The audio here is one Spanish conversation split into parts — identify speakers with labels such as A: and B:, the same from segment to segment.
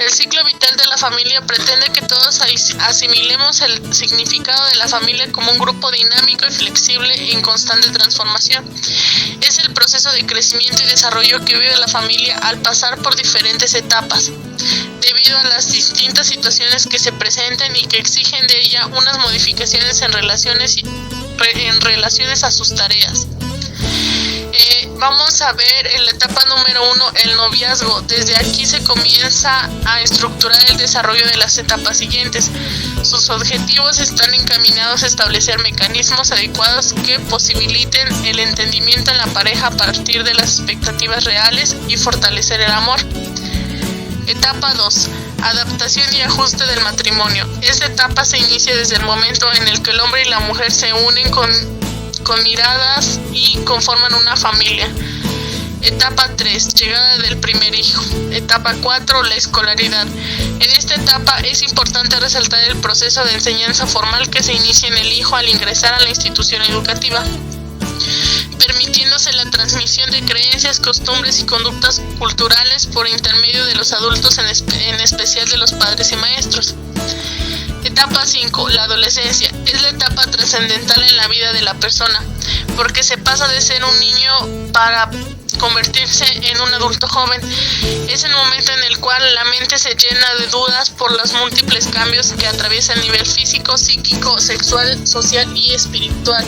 A: El ciclo vital de la familia pretende que todos asimilemos el significado de la familia como un grupo dinámico y flexible y en constante transformación. Es el proceso de crecimiento y desarrollo que vive la familia al pasar por diferentes etapas, debido a las distintas situaciones que se presenten y que exigen de ella unas modificaciones en relaciones a sus tareas. Vamos a ver en la etapa número 1 el noviazgo. Desde aquí se comienza a estructurar el desarrollo de las etapas siguientes. Sus objetivos están encaminados a establecer mecanismos adecuados que posibiliten el entendimiento en la pareja a partir de las expectativas reales y fortalecer el amor. Etapa 2. Adaptación y ajuste del matrimonio. Esta etapa se inicia desde el momento en el que el hombre y la mujer se unen con miradas y conforman una familia. Etapa 3. Llegada del primer hijo. Etapa 4. La escolaridad. En esta etapa es importante resaltar el proceso de enseñanza formal que se inicia en el hijo al ingresar a la institución educativa, permitiéndose la transmisión de creencias, costumbres y conductas culturales por intermedio de los adultos, en especial de los padres y maestros. Etapa 5. La adolescencia. Es la etapa trascendental en la vida de la persona, porque se pasa de ser un niño para convertirse en un adulto joven. Es el momento en el cual la mente se llena de dudas por los múltiples cambios que atraviesa el nivel físico, psíquico, sexual, social y espiritual.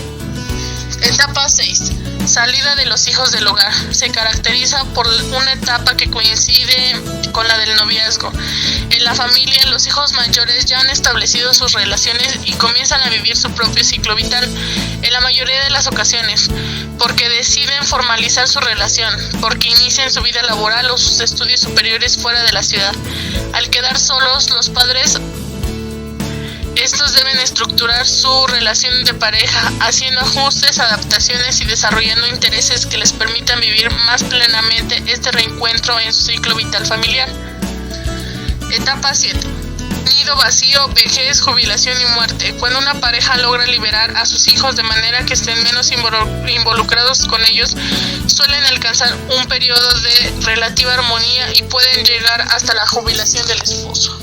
A: Etapa 6. Salida de los hijos del hogar. Se caracteriza por una etapa que coincide con la del noviazgo. En la familia, los hijos mayores ya han establecido sus relaciones y comienzan a vivir su propio ciclo vital, en la mayoría de las ocasiones, porque deciden formalizar su relación, porque inician su vida laboral o sus estudios superiores fuera de la ciudad. Al quedar solos, los padres estos deben estructurar su relación de pareja, haciendo ajustes, adaptaciones y desarrollando intereses que les permitan vivir más plenamente este reencuentro en su ciclo vital familiar. Etapa 7. Nido vacío, vejez, jubilación y muerte. Cuando una pareja logra liberar a sus hijos de manera que estén menos involucrados con ellos, suelen alcanzar un periodo de relativa armonía y pueden llegar hasta la jubilación del esposo.